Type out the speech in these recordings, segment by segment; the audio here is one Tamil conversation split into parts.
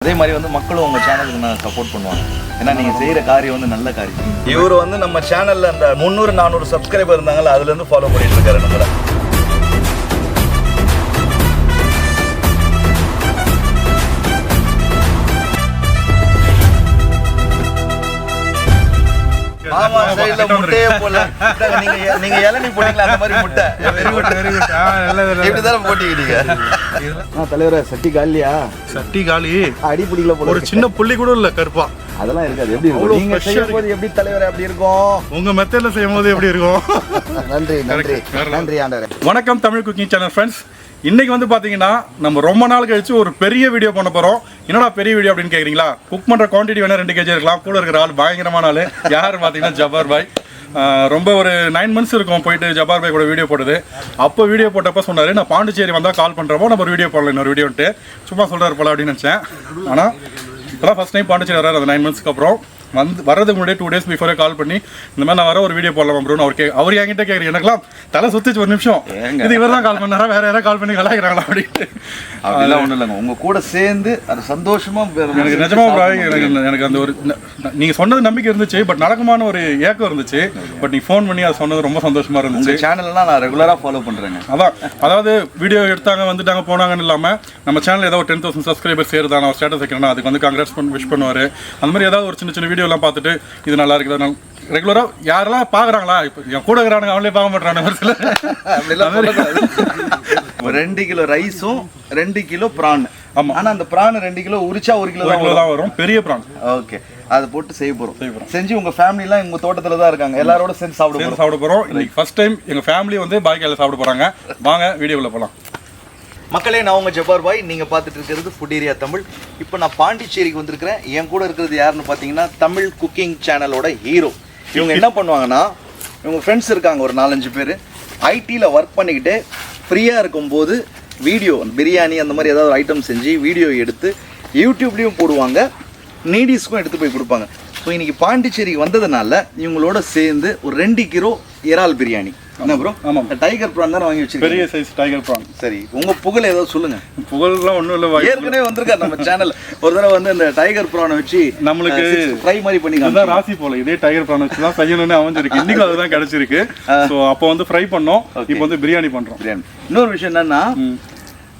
அதே மாதிரி வந்து மக்களும் உங்க சேனலுக்கு நான் சப்போர்ட் பண்ணுவாங்க. ஏன்னா நீங்க செய்யற காரியம் வந்து நல்ல காரியம். இவர் வந்து நம்ம சேனல்ல அந்த 300-400 சப்ஸ்கிரைபர் இருந்தாங்கல்ல, அதுல இருந்து ஃபாலோ பண்ணிட்டு இருக்காரு நம்மள. ஆமா, சைடுல முட்டையே போடல. நீங்க இளநீ போட்டீங்களா அந்த மாதிரி முட்டை? எப்படிதான் போட்டிக்கிட்டீங்க? தலைவரே சட்டி காலியா? சட்டி காலி. அடி பிடிக்கல போல. ஒரு சின்ன புள்ளி கூட இல்ல கருப்பா. அதெல்லாம் இருக்காது. எப்படி இருக்கும்? நீங்க செய்யும்போது எப்படி தலைவரே அப்படி இருக்கும்? உங்க மெத்தட்ல செய்யும்போது எப்படி இருக்கும்? நன்றி நன்றி நன்றி ஆண்டவரே. வணக்கம் தமிழ் குக்கிங் சேனல் ஃப்ரெண்ட்ஸ். இன்னைக்கு வந்து பாத்தீங்கன்னா நம்ம ரொம்ப நாள் கழிச்சு ஒரு பெரிய வீடியோ பண்ண போறோம். என்னடா பெரிய வீடியோ அப்படின்னு கேக்குறீங்களா? குக் பண்ற குவான்டிட்டி வேணா 2 kg இருக்கலாம். கூட இருக்கிற ஆள் பயங்கரமான ஆளு. யாரு பாத்தீங்கன்னா ஜப்பார் பாய். ரொம்ப ஒரு 9 months இருக்கும் போயிட்டு ஜப்பார் பாய் கூட வீடியோ போடுது. அப்போ வீடியோ போட்டப்ப சொன்னாரு, நான் பாண்டிச்சேரி வந்தா கால் பண்றப்போ நம்ம ஒரு வீடியோ போடலாம், இன்னொரு வீடியோன்ட்டு சும்மா சொல்றாரு போல அப்படின்னு நினைச்சேன். ஆனா இப்போதான் ஃபர்ஸ்ட் டைம் பாண்டிச்சேரி வர்றாரு. அந்த 9 monthsக்கு அப்புறம் வரதுக்கு முன்னாடி 2 days பிஃபோரே கால் பண்ணி இந்த மாதிரி நான் வர ஒரு வீடியோ போடலாம் ப்ரோன்னு அவர் என்கிட்ட கேட்குறேன். எனக்குலாம் தலை சுத்திச்சு ஒரு நிமிஷம். இது இவர் தான் கால் பண்ணாரா, வேற யாராவது கால் பண்ணி கலாய்க்கிறாங்களா அப்படின்ட்டு. அதெல்லாம் ஒன்றும் இல்லைங்க, உங்க கூட சேர்ந்து அது சந்தோஷமா எனக்கு நிஜமா எனக்கு அந்த ஒரு நீங்க சொன்னது நம்பிக்கை இருந்துச்சு, பட் நடக்குமான ஒரு ஏக்கம் இருந்துச்சு. பட் நீ ஃபோன் பண்ணி அதை சொன்னது ரொம்ப சந்தோஷமா இருந்துச்சு. சேனல்லாம் நான் ரெகுலராக ஃபாலோ பண்றேங்க. அதாவது வீடியோ எடுத்தாங்க வந்துட்டாங்க போனாங்கன்னு இல்லாம நம்ம சேனல் ஏதாவது 10,000 சப்ஸ்கிரைபர்ஸ் சேருதான் நான் ஸ்டேட்டஸ் வைக்கிறேன்னா அதுக்கு வந்து காங்கிரஸ் விஷ் பண்ணுவாரு. அந்த மாதிரி ஏதாவது ஒரு சின்ன சின்ன வீடியோலாம் பார்த்துட்டு இது நல்லா இருக்குது. ரெகுலராக யாரெல்லாம் பார்க்குறாங்களா, இப்போ என் கூட இருக்கிறானுங்க அவங்களே பார்க்க மாட்டாங்க. 2 கிலோ ரைஸும் 2 கிலோ பிரான். ஆமாம், ஆனால் அந்த பிரான் 2 கிலோ உரிச்சா 1 கிலோ தான் வரும். பெரிய பிரான். ஓகே, அதை போட்டு செய்ய போகிறோம். செஞ்சு உங்கள் ஃபேமிலிலாம் எங்கள் தோட்டத்தில் தான் இருக்காங்க, எல்லாரோட சேர்ந்து சாப்பிட போகிறோம். இன்னைக்கு ஃபர்ஸ்ட் டைம் எங்கள் ஃபேமிலி வந்து பாய்க்காயில் சாப்பிட போகிறாங்க. வாங்க வீடியோவில் போகலாம். மக்களே, நான் உங்கள் ஜப்பார் பாய். நீங்கள் பார்த்துட்டு இருக்கிறது ஃபுட் ஏரியா தமிழ். இப்போ நான் பாண்டிச்சேரிக்கு வந்திருக்கிறேன். என் கூட இருக்கிறது யாருன்னு பார்த்தீங்கன்னா தமிழ் குக்கிங் சேனலோட ஹீரோ. இவங்க என்ன பண்ணுவாங்கன்னா, இவங்க ஃப்ரெண்ட்ஸ் இருக்காங்க ஒரு 4-5 பேர். ஐடியில் ஒர்க் பண்ணிக்கிட்டு ஃப்ரீயாக இருக்கும்போது வீடியோ பிரியாணி அந்த மாதிரி ஏதாவது ஐட்டம் செஞ்சு வீடியோ எடுத்து யூடியூப்லேயும் போடுவாங்க, நீடிஸ்க்கும் எடுத்து போய் கொடுப்பாங்க. ஸோ இன்றைக்கி பாண்டிச்சேரிக்கு வந்ததுனால இவங்களோட சேர்ந்து ஒரு 2 கிலோ இறால் பிரியாணி. என்ன ப்ரோ? ஆமாம், டைகர் ப்ரான் தான் வாங்கி வச்சிருக்கேன். பெரிய சைஸ் டைகர் ப்ரான். சரி, உங்கள் புகழ் ஏதாவது சொல்லுங்கள். புகழ்லாம் ஒன்றும் இல்லை, ஏற்கனவே வந்திருக்காரு நம்ம சேனல் ஒரு தடவை வந்து இந்த டைகர் ப்ரானை வச்சு நம்மளுக்கு ஃப்ரை மாதிரி பண்ணிக்கலாம். ராசி போல இதே டைகர் ப்ரான் வச்சு தான் செய்யணும்னு அமைஞ்சிருக்கு. இன்னைக்கு அதுதான் கிடைச்சிருக்கு. ஸோ அப்போ வந்து ஃப்ரை பண்ணோம், இப்போ வந்து பிரியாணி பண்ணுறோம். பிரியாணி. இன்னொரு விஷயம் என்னன்னா,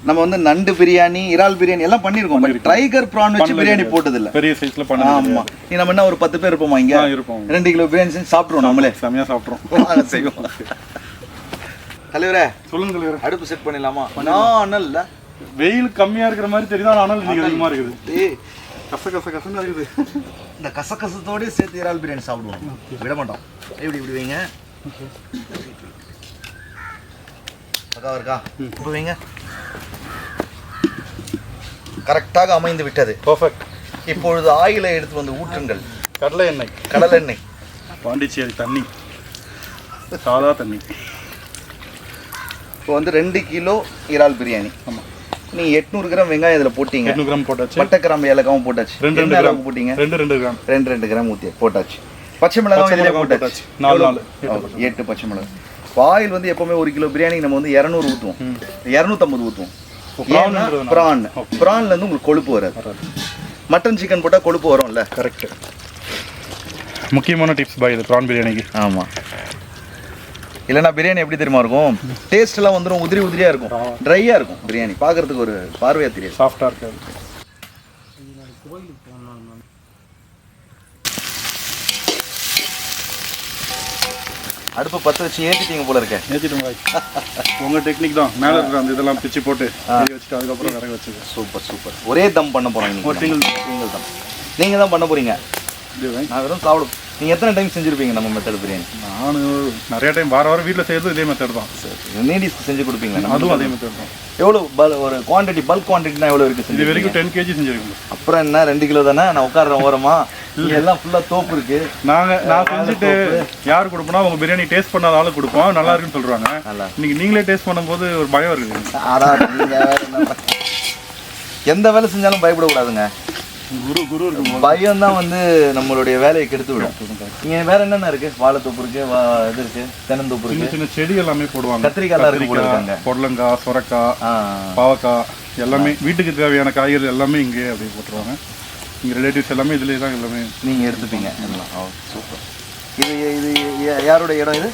நம்ம வந்து நண்டு பிரியாணி, இறால் பிரியாணி எல்லாம் பண்ணிருக்கோம். டைகர் பிரான் வச்சு பிரியாணி போட்டது இல்ல. பெரிய சைஸ்ல பண்ணோம். ஆமா, நீ நம்ம என்ன ஒரு 10 பேர் இருப்போமா இங்க? இருப்போம். 2 கிலோ பிரியாணி செஞ்சு சாப்பிடுறோம். நம்மளே செமையா சாப்பிடுறோம். செய்வோம். தலைவரே சொல்லுங்க தலைவரே, அடுப்பு செட் பண்ணிடலாமா? அனல் இல்ல, வெயில் கம்மியா இருக்கிற மாதிரி தெரியுது, அனல் இன்னைக்கு அதிகமா இருக்குது. ஏய், கசன்னு இருக்குது. இந்த கசகசத்தோட சேர்த்து இறால் பிரியாணி சாப்பிடுவோம், விட மாட்டோம். இப்படி வைங்க. பக்கா இருக்கா? இப்போ வைங்க. கரெக்டாக அமைந்து விட்டது. பர்ஃபெக்ட். இப்பொழுது ஆயிலை எடுத்து வந்து ஊற்றுங்கள். கடலை எண்ணெய். பாண்டிச்சேரி தண்ணி, சாதா தண்ணி. இப்போ வந்து 2 கிலோ இறால் பிரியாணி. ஆமாம், நீ 800 கிராம் வெங்காயம் இதில் போட்டீங்க. 800 கிராம் போட்டாச்சு. பட்டை கிராம்பு ஏலக்காவும் போட்டாச்சு. 2 கிராம் போட்டீங்க. 2 கிராம் 2 கிராம் ஊற்றி போட்டாச்சு. பச்சை மிளகாவும் இதிலே போட்டாச்சு. 8 பச்சை மிளகாய். ஆயில் வந்து எப்பவுமே 1 கிலோ பிரியாணிக்கு நம்ம வந்து 200 ஊற்றுவோம், 250 ஊற்றுவோம். பிரான்ல இருந்து உங்களுக்கு கொழுப்பு வராது. மட்டன் சிக்கன் போட்டால் கொழுப்பு வரும்ல. கரெக்ட். முக்கியமான டிப்ஸ் பாய் இது பிரான் பிரியாணிக்கு. ஆமாம், இல்லைன்னா பிரியாணி எப்படி தெரியுமா இருக்கும்? டேஸ்ட் எல்லாம் வந்துடும், உதிரியா இருக்கும், ட்ரையா இருக்கும். பிரியாணி பார்க்கறதுக்கு ஒரு பார்வையா தெரியாது, சாஃப்டா இருக்காது. அடுப்பு 10 வச்சு ஏற்றிட்டீங்க போல இருக்கேன். ஏற்றிட்டோம் பாய். உங்கள் டெக்னிக் தான். மேலே இருக்கிற அந்த இதெல்லாம் பிச்சு போட்டு வச்சுட்டு அதுக்கப்புறம் விறகு வச்சுக்கேன். சூப்பர். ஒரே தம் பண்ண போகிறோம். சிங்கிள் தம் நீங்கள் தான் பண்ண போகிறீங்க. நான் வெறும் சாப்பிடும். நீங்கள் எத்தனை டைம் செஞ்சுருப்பீங்க நம்ம மெத்தட் பிரியாணி? நான் நிறைய டைம் வாரம் வீட்டில் செய்கிறது இதே மெத்தட் தான். சரி, நீடிஸ்க்கு செஞ்சு கொடுப்பீங்களா? அதுவும் அதே மெத்தட் தான். எவ்வளோ ஒரு குவான்டிட்டி, பல்க் குவான்டிட்டினா எவ்வளோ இருக்குது? இது வரைக்கும் 10 kg செஞ்சுருக்கீங்க. அப்புறம் என்ன 2 கிலோ தானே? நான் உட்காடுறேன் ஓரமா. எல்லாம் ஃபுல்லாக தோப்பு இருக்கு. நான் செஞ்சுட்டு யார் கொடுப்போம்னா உங்கள் பிரியாணி டேஸ்ட் பண்ணாத ஆளு கொடுப்போம், நல்லா இருக்குன்னு சொல்கிறாங்க. இன்னைக்கு நீங்களே டேஸ்ட் பண்ணும்போது ஒரு பயம் இருக்குது. எந்த வேலை செஞ்சாலும் பயப்படக்கூடாதுங்க. குரு பயம் தான் வந்து நம்மளுடைய வேலையை கெடுத்து விடும். இங்கே வேற என்னென்ன இருக்கு? வாழைத்தோப்பு இருக்கு, இது இருக்கு, தென்னந்தோப்பு இருக்கு, சின்ன செடி எல்லாமே போடுவாங்க. கத்திரிக்காய் இருக்கு, பொடலங்காய், சொரக்காய், பாவக்காய், எல்லாமே வீட்டுக்கு தேவையான காய்கறி எல்லாமே இங்கே அப்படியே போட்டுருவாங்க. இங்கே ரிலேட்டிவ்ஸ் எல்லாமே இதுலேயே தான் எல்லாமே நீங்கள் எடுத்துப்பீங்க எல்லாம். சூப்பர். இது இது யாரோட இடம் இது?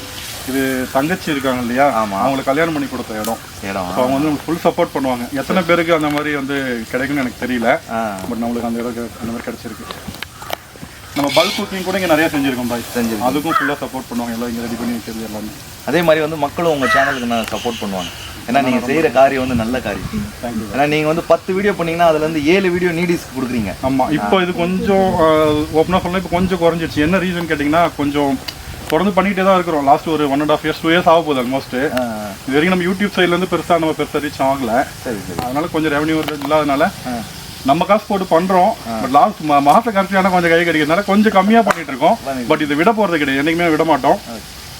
இது தங்கச்சி இருக்காங்க இல்லையா, ஆமாம், அவங்களை கல்யாணம் பண்ணி கொடுத்த இடம். அவங்க வந்து நம்மளுக்கு ஃபுல் சப்போர்ட் பண்ணுவாங்க. எத்தனை பேருக்கு அந்த மாதிரி வந்து கிடைக்குன்னு எனக்கு தெரியல, பட் நம்மளுக்கு அந்த இடம் அந்த மாதிரி கிடைச்சிருக்கு. நம்ம பல்க் குக்கிங் கூட இங்கே நிறையா செஞ்சுருக்கோம் பாய், அதுக்கும் ஃபுல்லாக சப்போர்ட் பண்ணுவாங்க. எல்லாம் இங்கே ரெடி பண்ணி வைக்கிறது எல்லாமே. அதே மாதிரி வந்து மக்களும் உங்கள் சேனலுக்கு நான் சப்போர்ட் பண்ணுவாங்க. ஏன்னா நீங்கள் செய்கிற காரியம் வந்து நல்ல காரியம். தேங்க்யூ. ஏன்னா நீங்கள் வந்து 10 வீடியோ பண்ணிங்கன்னா அதுலேருந்து 7 வீடியோ நீடிஸ்க்கு கொடுக்குறீங்க. ஆமாம், இப்போ இது கொஞ்சம் ஓப்பனாக சொல்லலாம், இப்போ கொஞ்சம் குறைஞ்சிடுச்சு. என்ன ரீசன் கேட்டிங்கன்னா, கொஞ்சம் தொடர்ந்து பண்ணிகிட்டே தான் இருக்கிறோம். லாஸ்ட் ஒரு 1.5 years 2 years ஆக போகுது ஆல்மோஸ்ட். இது வரைக்கும் நம்ம யூடியூப் சைட்லேருந்து பெருசாக ரீச் ஆகலை. சரி சரி. அதனால கொஞ்சம் ரெவன்யூ இல்லாதனால நம்ம காசு போட்டு பண்ணுறோம். பட் லாஸ்ட் மாத கடைசியான கொஞ்சம் கை கிடைக்கிறதுனால கொஞ்சம் கம்மியாக பண்ணிட்டு இருக்கோம். பட் இது விட போகிறது கிடையாது, என்றைக்குமே விட மாட்டோம்.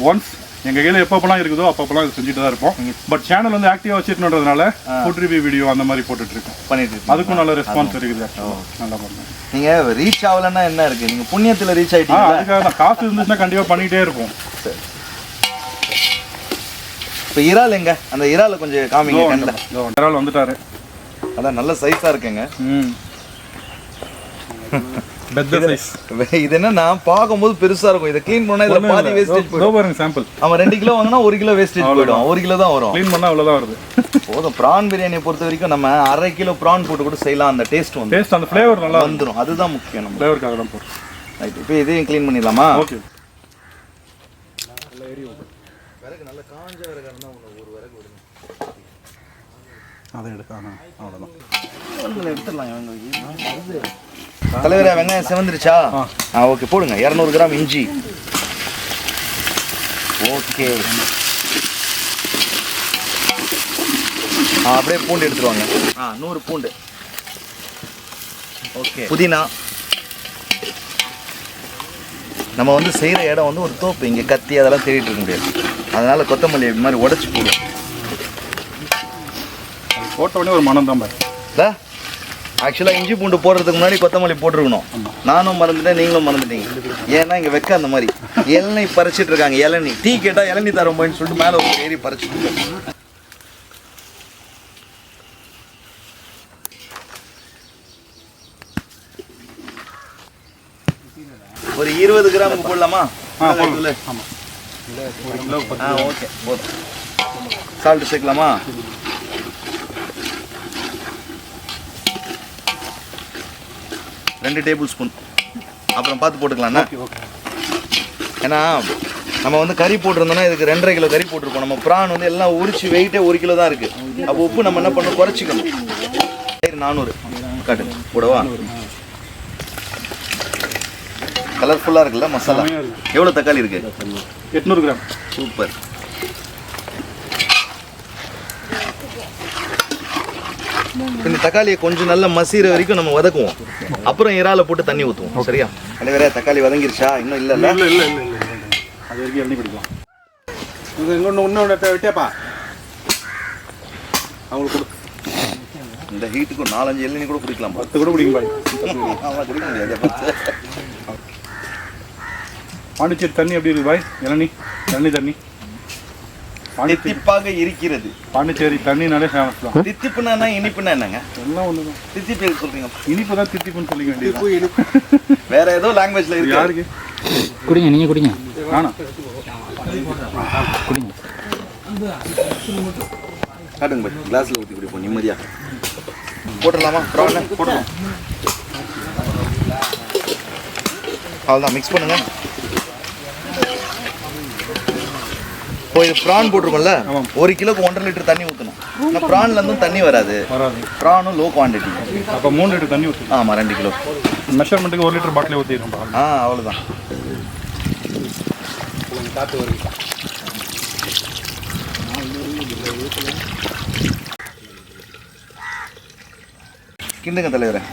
ஒன்ஸ் எங்கள் கையில் எப்பப்பெல்லாம் இருக்குதோ அப்பப்பெல்லாம் இது செஞ்சுட்டு தான் இருப்போம். பட் சேனல் வந்து ஆக்டிவாக வச்சுட்டுன்றதுனால ஃபுட் ரிவ்யூ வீடியோ அந்த மாதிரி போட்டுட்ருக்கோம், பண்ணிட்டு அதுக்கும் நல்ல ரெஸ்பான்ஸ் இருக்குது. நல்லா பண்ணுறேன். நீங்கள் ரீச் ஆகலைன்னா என்ன இருக்குது, நீங்கள் புண்ணியத்தில் ரீச் ஆகிட்டீங்க. அதுக்காக தான் காசு இருந்துச்சுன்னா கண்டிப்பாக பண்ணிகிட்டே இருப்போம். சரி. இப்போ இறால் எங்க, அந்த இறாலை கொஞ்சம் காமிங்க. கண்டிப்பாக இறால் வந்துட்டாரு. அதான் நல்ல சைஸாக இருக்குங்க. இது என்ன பார்க்கும்போது பெருசா இருக்கும். இதை க்ளீன் பண்ணா இதுல பாதி வேஸ்டேஜ் போயிடும். சாம்பிள் அவன் 2 கிலோ வாங்கினா 1 கிலோ வேஸ்டேஜ் போயிடும். 1 கிலோ தான் வரும். க்ளீன் பண்ணா அவ்வளவுதான் வருது. போதும். பிரான் பிரியாணியை பொறுத்த வரைக்கும் நம்ம 1/2 கிலோ பிரான் போட்டு கூட செய்யலாம். அந்த டேஸ்ட் வந்து டேஸ்ட் அந்த ஃப்ளேவர் நல்லா வந்துடும். அதுதான் முக்கியம். நம்ம ஃப்ளேவருக்காக தான் போறோம். ரைட். இப்போ இதையும் க்ளீன் பண்ணிடலாமா? ஓகே. விறகு நல்ல காஞ்ச விறகு இருந்தா ஒரு விறகு விடுங்க. அதை எடுக்காம அவ்வளோதான் எடுத்துடலாம். தலைவரே வெங்காயம் செவந்துருச்சா? ஓகே, போடுங்க. 200 கிராம் இஞ்சி. ஓகே, அப்படியே பூண்டு எடுத்துருவாங்க. 100 பூண்டு. ஓகே, புதினா. நம்ம வந்து செய்கிற இடம் வந்து ஒரு தோப்பு, இங்கே கத்தி அதெல்லாம் தேடிட்டு இருக்க முடியாது. அதனால கொத்தமல்லி இது மாதிரி உடச்சி போடுவோம். போட்ட உடனே ஒரு மனம் தான் பாய். ஆக்சுவலாக இஞ்சி பூண்டு போடுறதுக்கு முன்னாடி கொத்தமல்லி போட்டுருக்கணும். நானும் மறந்துட்டேன், நீங்களும் மறந்துட்டீங்க. ஏன்னா இங்கே வைக்க அந்த மாதிரி இளநீ பறிச்சிட்டு இருக்காங்க. இளநீ டீ கேட்டால் இளநீ தரோம்னு சொல்லிட்டு மேலே ஒரு ஏறி பறிச்சுட்டு ஒரு 20 கிராம் போடலாமா? ஓகே, போதும். சால்ட் சேர்க்கலாமா? ரெண்டு டேபிள் ஸ்பூன். அப்புறம் பார்த்து போட்டுக்கலாம்ண்ணா. ஏன்னா நம்ம வந்து கறி போட்டிருந்தோம்னா இதுக்கு 2.5 கிலோ கறி போட்டிருக்கோம். நம்ம ப்ரான் வந்து எல்லாம் உரிச்சு வெயிட்டே 1 கிலோ தான் இருக்குது. அப்போ உப்பு நம்ம என்ன பண்ணணும், குறைச்சிக்கணும். 400 காட்டு போடவா? கலர்ஃபுல்லாக இருக்குல்ல மசாலா. எவ்வளோ தக்காளி இருக்கு? 800 கிராம். சூப்பர். இந்த தக்காளியை கொஞ்சம் நல்லா மசீர வரைக்கும் நம்ம வதக்குவோம். அப்புறம் இறால போட்டு தண்ணி ஊற்றுவோம். சரியா? வேற தக்காளி வதங்கிருச்சா? இன்னும் இல்லை. இல்லை இல்லை இல்லை இல்லை அது வரைக்கும் எண்ணி பிடிக்கலாம். இன்னொன்று விட்டேப்பா அவங்களுக்கு கொடு. இந்த ஹீட்டுக்கு 4-5 இளநீ கூட குடிக்கலாம். 10 கூட குடிக்கும் பாய். அவன் குடிக்க முடியாது. பாண்டிச்சேரி தண்ணி எப்படி இருக்கு பாய்? இளநீ தண்ணி தித்திப்பாக இருக்கிறது. பாண்டிச்சேரி தண்ணினாலே ஃபேமஸ் தான். தித்திப்புனா இனிப்புனா என்னங்க? எல்லாம் ஒன்று தான். தித்திப்பு சொல்றீங்க. இனிப்பு தான் தித்திப்புன்னு சொல்லிக்க வேண்டியது. வேற ஏதோ லாங்குவேஜ்ல இருக்கு. யாருக்கு? குடிங்க, நீங்க குடிங்க. வேணாம் குடிங்க. காட்டுங்க பாய், கிளாஸ்ல ஊற்றி குடிப்போம் நிம்மதியா. போட்டுடலாமா? ப்ரான் போட்டுடலாம். அவ்வளோதான், மிக்ஸ் பண்ணுங்க. இப்போ இது ப்ரான் போட்டிருக்கோம்ல, 1 கிலோக்கு 1.5 லிட்டர் தண்ணி ஊற்றணும். ஆனால் ப்ரான்லேருந்தும் தண்ணி வராது. ப்ரானும் லோ குவான்டிட்டி. அப்போ 3 லிட்டர் தண்ணி ஊற்றணும். ஆமாம், 2 கிலோ. மெஷர்மெண்ட்டுக்கு 1 லிட்டர் பாட்டிலே ஊற்றிடுறோம். அவ்வளோதான். காற்று வருது. கிண்டுங்க தலைவரே.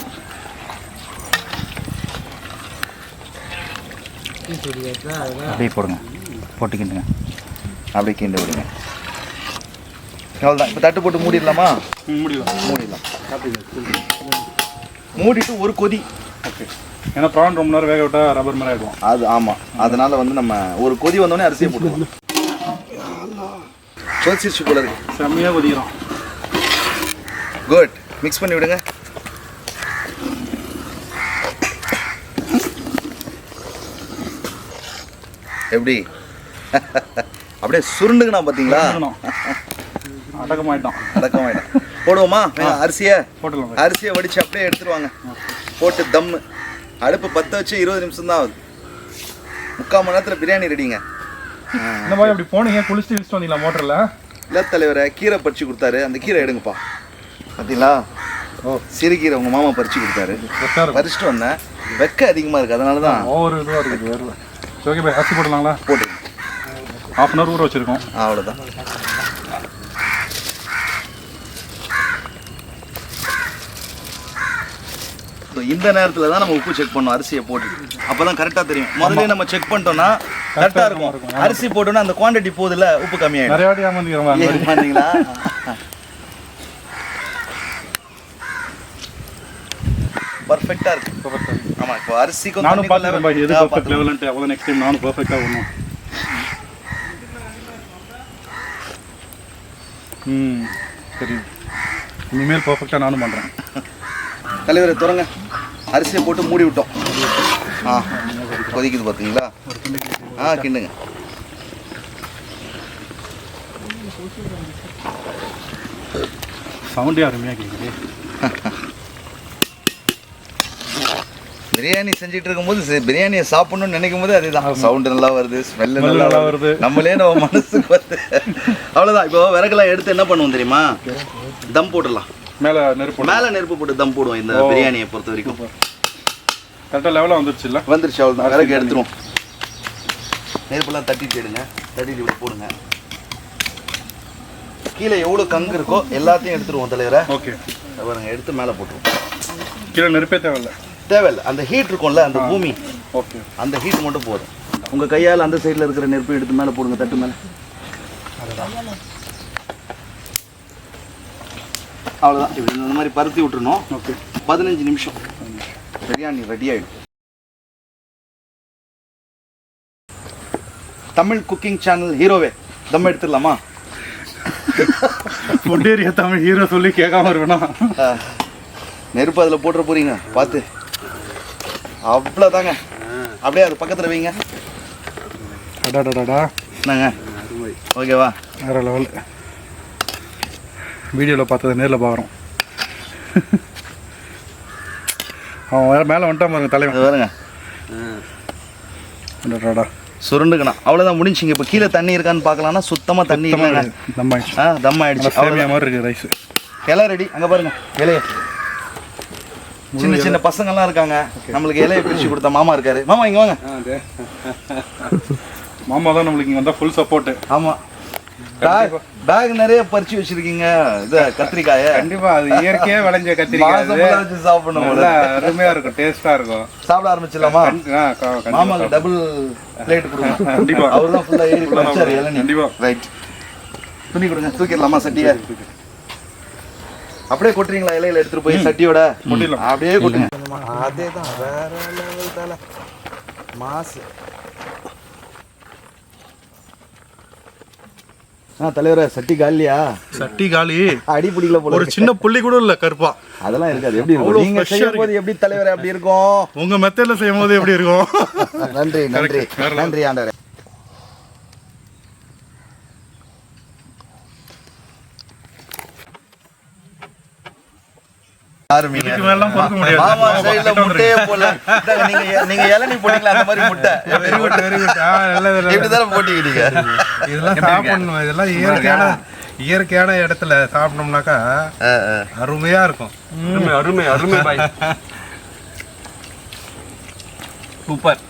அப்படியே போடுங்க, போட்டு கிண்டுங்க. அப்படியே கிண்ட விடுங்க. அவ்வளோதான். இப்போ தட்டு போட்டு மூடிடலாமா? மூடிடலாம். மூடிட்டு ஒரு கொதி. ஓகே. ஏன்னா ப்ரான் ரொம்ப நேரம் வேக விட்டால் ரப்பர் மாதிரி ஆகிடும். அது ஆமாம். அதனால் வந்து நம்ம ஒரு கொதி வந்தோடனே அரிசியை போட்டுக்கலாம். கொதிச்சிருச்சு போல இருக்கு. செம்மையாக கொதிக்கிறோம். குட். மிக்ஸ் பண்ணி விடுங்க. எப்படி அப்படியே சுருண்டுங்கண்ணா பார்த்தீங்களா? அடக்கமாயிட்டோம். போடுவோமா அரிசியை? போட்டுலாம். அரிசியை வடித்து அப்படியே எடுத்துருவாங்க. போட்டு தம்மு. அடுப்பு 10 வச்சு 20 நிமிஷம் தான் ஆகுது. 3/4 மணி நேரத்தில் பிரியாணி ரெடிங்க. இந்த மாதிரி அப்படி போனீங்க குளிச்சுட்டு வச்சுட்டு வந்தீங்களா மோட்டரில்? இல்லை தலைவரை கீரை பறிச்சு கொடுத்தாரு. அந்த கீரை எடுங்கப்பா. பார்த்தீங்களா? சிறுகீரை உங்கள் மாமா பறிச்சு கொடுத்தாரு. பறிச்சுட்டு வந்தேன். வெக்க அதிகமாக இருக்குது, அதனால தான் ஒவ்வொரு இதுவாக இருக்குது வேறு. ஓகே பாய், அரிசி போடலாங்களா? போட்டு 1/2 hour ஊற வச்சுருக்கோம். அவ்வளோதான். இந்த நேரத்தில் தான் நம்ம உப்பு செக் பண்ணோம் அரிசியை போட்டு. அப்போ தான் கரெக்டாக தெரியும். முதல்ல நம்ம செக் பண்ணிட்டோம்னா கரெக்டாக இருக்கும். அரிசி போட்டோன்னா அந்த குவான்டிட்டி போதில் உப்பு கம்மியாகிடும். நிறைய வாட்டி ஏமாந்தீங்களா? பர்ஃபெக்டாக இருக்கு. ஆமாம், இப்போ அரிசிக்கு நானும் பார்த்துக்கிறேன் பாய், எது பர்ஃபெக்ட் லெவல்ன்ட்டு. அவ்வளோ நெக்ஸ்ட் டைம் நானும் பர்ஃபெக்டாக வரணும். சரி, இனிமேல் பர்ஃபெக்டாக நானும் பண்ணுறேன். தலைவரை திறங்க. அரிசியை போட்டு மூடி விட்டோம். கொதிக்குது பார்த்தீங்களா? கிண்டுங்க. சவுண்டே அருமையாக கேட்குது. பிரியாணி செஞ்சுட்டு இருக்கும்போது பிரியாணியை சாப்பிடணும்னு நினைக்கும் போது அதுதான் சவுண்டு நல்லா வருது, ஸ்மெல்லு நல்லா வருது. நம்மளே நம்ம மனசுக்கு வருது. அவ்வளோதான். இப்போ விறகுலாம் எடுத்து என்ன பண்ணுவோம் தெரியுமா? தம் போட்டுடலாம். மேலே நெருப்பு போட்டு தம் போடுவோம். இந்த பிரியாணியை பொறுத்த வரைக்கும் கரெக்டாக லெவலாக வந்துருச்சு. வந்துருச்சு. அவ்வளோதான். விறகு எடுத்துருவோம். நெருப்பெல்லாம் தட்டிட்டு எடுங்க. தட்டிட்டு இப்படி போடுங்க. கீழே எவ்வளோ கங்கு இருக்கோ எல்லாத்தையும் எடுத்துருவோம் தலைவரை. ஓகே பாருங்க, எடுத்து மேலே போட்டுருவோம். கீழே நெருப்பே தேவையில்லை. அந்த ஹீட் இருக்கும்ல, அந்த பூமி, ஓகே, அந்த ஹீட் மட்டும் போதும். உங்கள் கையால் அந்த சைடில் இருக்கிற நெருப்பை எடுத்து மேலே போடுங்க, தட்டு மேலே. அவ்வளோதான். இப்படி இந்த மாதிரி பருத்தி விட்டுருணும். ஓகே, 15 நிமிஷம் பிரியாணி ரெடி ஆகிடும். தமிழ் குக்கிங் சேனல் ஹீரோவே தம் எடுத்துடலாமா? பொட்டேரியா தமிழ் ஹீரோ சொல்லி கேட்காம இருக்கணும். நெருப்பு அதில் போட்டுற போறீங்க பார்த்து. அவ்வளோதாங்க. அப்படியே அது பக்கத்தில் வைங்க. என்னங்க ஓகேவா? வேற லெவல். வீடியோவில் பார்த்தது நேரில் பார்க்குறோம். அவன் மேலே வந்துட்டா பாருங்க தலைவன். வருங்க சுருண்டுக்கணும். அவ்வளோதான், முடிஞ்சிங்க. இப்போ கீழே தண்ணி இருக்கான்னு பார்க்கலாம்னா சுத்தமாக தண்ணி இல்லைங்க. தம் ஆயிடுச்சு. சேமியா மாதிரி இருக்குது ரைஸ். இலை ரெடி. அங்கே பாருங்க இலையை. சின்ன சின்ன பசங்கள்லாம் இருக்காங்க. நம்மளுக்கு இலையை பிரித்து கொடுத்தா மாமா இருக்காரு. மாமா இங்கே வாங்க. மாமா தான் நம்மளுக்கு இங்கே வந்தால் ஃபுல் சப்போர்ட்டு. ஆமாம். பேக் நிறைய பறிச்சு வச்சிருக்கீங்க. இது கத்திரிக்காயை கண்டிப்பா அது இயற்கையா விளைஞ்ச கத்திரிக்காய் வச்சு சாப்பிடணும். அருமையா இருக்கும், டேஸ்டா இருக்கும். சாப்பிட ஆரம்பிச்சிடலாமா? மாமாக்கு டபுள் பிளேட் கொடுங்க. கண்டிப்பா. அவர் தான் ஃபுல்லா ஏறி வச்சாரு இளநீ. கண்டிப்பா. ரைட். துணி கொடுங்க. தூக்கிடலாமா சட்டியை? அப்படியே கொட்டுறீங்களா? இலையில எடுத்துட்டு போய் சட்டியோட கொட்டிடலாம். அப்படியே கொட்டுங்க. அதே தான், வேற லெவல் தல மாசு. தலைவர சட்டி காலியா? சட்டி காலி. அடி பிடிக்கல போல. ஒரு சின்ன புள்ளி கூட இல்ல கருப்பா. அதெல்லாம் இருக்காது. எப்படி இருக்கும் நீங்க செய்யும் போது? எப்படி தலைவரே அப்படி இருக்கும்? உங்க மெத்தட்ல செய்யும் போது எப்படி இருக்கும்? நன்றி நன்றி நன்றி ஆண்டவரே. நீங்க இளநீ போட்டீங்களா? அந்த மாதிரி முட்டை இப்படிதான் போட்டிக்கிட்டீங்க. இதெல்லாம் சாப்பிடணும். இதெல்லாம் இயற்கையான இடத்துல சாப்பிட்டோம்னாக்கா அருமையா இருக்கும். அருமை அருமை பாய். சூப்பர்.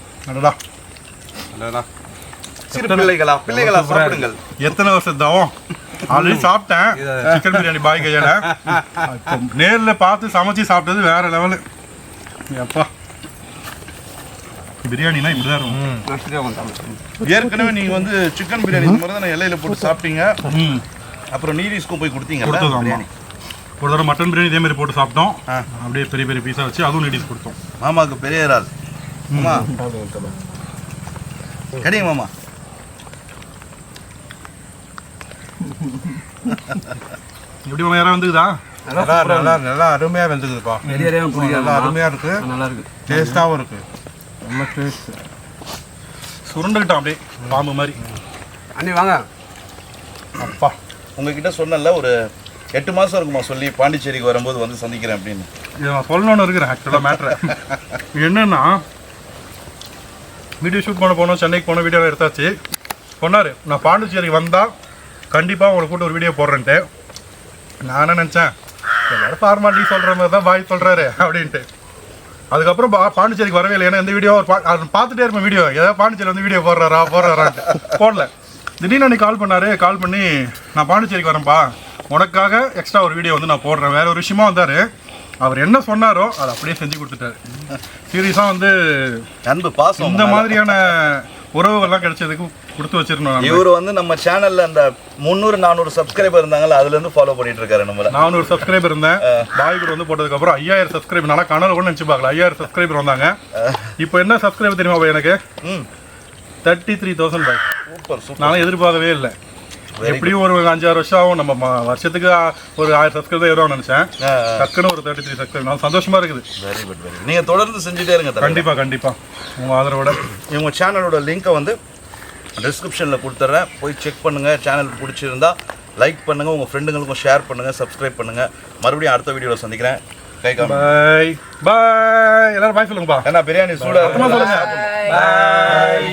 பிள்ளைகளா சாப்பிடுங்கள். எத்தனை வருஷம் தவம். ஆல்ரெடி சாப்பிட்டேன் சிக்கன் பிரியாணி பாய் கையால. நேர்ல பார்த்து சமைச்சு சாப்பிட்டது வேற லெவலு. அப்பா பிரியாணினா இப்படிதான் இருக்கும். ஏற்கனவே நீங்க வந்து சிக்கன் பிரியாணி இந்த மாதிரி தான் இலையில போட்டு சாப்பிட்டீங்க. அப்புறம் நீரிஸ்க்கும் போய் கொடுத்தீங்க. ஒரு தடவை மட்டன் பிரியாணி இதே மாதிரி போட்டு சாப்பிட்டோம். அப்படியே பெரிய பெரிய பீஸா வச்சு அதுவும் நீடிஸ் கொடுத்தோம். மாமாவுக்கு பெரிய இறால். கிடைங்க மாமா. எப்படி யாராவது வந்துக்குதா? நல்லா அருமையா வெந்துக்குதுப்பா. நல்லா அருமையா இருக்கு, நல்லா இருக்கு, டேஸ்டாவும் இருக்கு. ரொம்ப டேஸ்ட். சுருண்டுக்கிட்டோம் அப்படியே பாம்பு மாதிரி. அண்ணி வாங்க. அப்பா உங்ககிட்ட சொன்னல ஒரு 8 மாசம் இருக்குமா சொல்லி பாண்டிச்சேரிக்கு வரும்போது வந்து சந்திக்கிறேன் அப்படின்னு. இதை நான் சொல்லணும்னு இருக்கிறேன் ஆக்சுவலாக மேட்ரு. என்னன்னா வீடியோ ஷூட் பண்ண போனோம், சென்னைக்கு போனோம், வீடியோ எடுத்தாச்சு. சொன்னார் நான் பாண்டிச்சேரிக்கு வந்தால் கண்டிப்பாக உங்களை கூட்டு ஒரு வீடியோ போடுறேன்ட்டு. நான் என்ன நினச்சேன், எல்லாரும் ஃபார்மாலிட்டி சொல்கிற மாதிரி தான் பாய் சொல்கிறாரு அப்படின்ட்டு. அதுக்கப்புறம் பாண்டிச்சேரிக்கு வரவே இல்லை. ஏன்னா இந்த வீடியோ பார்த்துட்டே இருப்பேன், வீடியோ ஏதாவது பாண்டிச்சேரி வந்து வீடியோ போடுறாரான்ட்டு போடல. திடீர்னு அன்றைக்கி கால் பண்ணார். கால் பண்ணி நான் பாண்டிச்சேரிக்கு வரேன்ப்பா, உனக்காக எக்ஸ்ட்ரா ஒரு வீடியோ வந்து நான் போடுறேன், வேறு ஒரு விஷயமா வந்தார். அவர் என்ன சொன்னாரோ அதை அப்படியே செஞ்சு கொடுத்துட்டாரு. சீரியஸாக வந்து அன்பு பாசம் இந்த மாதிரியான உறவுகள்லாம் கிடைச்சதுக்கு கொடுத்து வச்சிருந்தோம். இவர் வந்து நம்ம சேனல்ல அந்த 300-400 சப்ஸ்கிரைபர் இருந்தாங்கல்ல, அதுல இருந்து ஃபாலோ பண்ணிட்டு இருக்காரு. நம்மள 400 சப்ஸ்கிரைபர் இருந்தேன். பாய் கூட வந்து போட்டதுக்கு அப்புறம் 5000 சப்ஸ்கிரைபர். நல்லா கனவு கூட நினைச்சு பார்க்கல, 5000 சப்ஸ்கிரைபர் வந்தாங்க. இப்போ என்ன சப்ஸ்கிரைபர் தெரியுமா பாய் எனக்கு? 33,000 பாய். Super super. நானும் எதிர்பார்க்கவே இல்லை. எப்படியும் ஒரு 5-6 வருஷம் ஆகும். நம்ம வருஷத்துக்கு ஒரு 1000 சப்ஸ்கிரைபர் ஏறும்னு நினைச்சேன். டக்குன்னு ஒரு 33 சப்ஸ்கிரைபர். சந்தோஷமா இருக்குது. Very good very good. நீங்க தொடர்ந்து செஞ்சுட்டே இருங்க. கண்டிப்பா கண்டிப்பா உங்க ஆதரவோட. இவங்க சேனலோட லிங்கை வந்து டிஸ்கிரிப்ஷனில் கொடுத்துட்றேன், போய் செக் பண்ணுங்கள். சேனல் பிடிச்சிருந்தா லைக் பண்ணுங்கள், உங்கள் ஃப்ரெண்டுங்களுக்கும் ஷேர் பண்ணுங்கள், சப்ஸ்கிரைப் பண்ணுங்கள். மறுபடியும் அடுத்த வீடியோவில் சந்திக்கிறேன். பாய் பாய். எல்லாரும் பாய் சொல்லுங்கப்பா. ஏன்னா பிரியாணி சூடாக சொல்லுங்க. பாய்.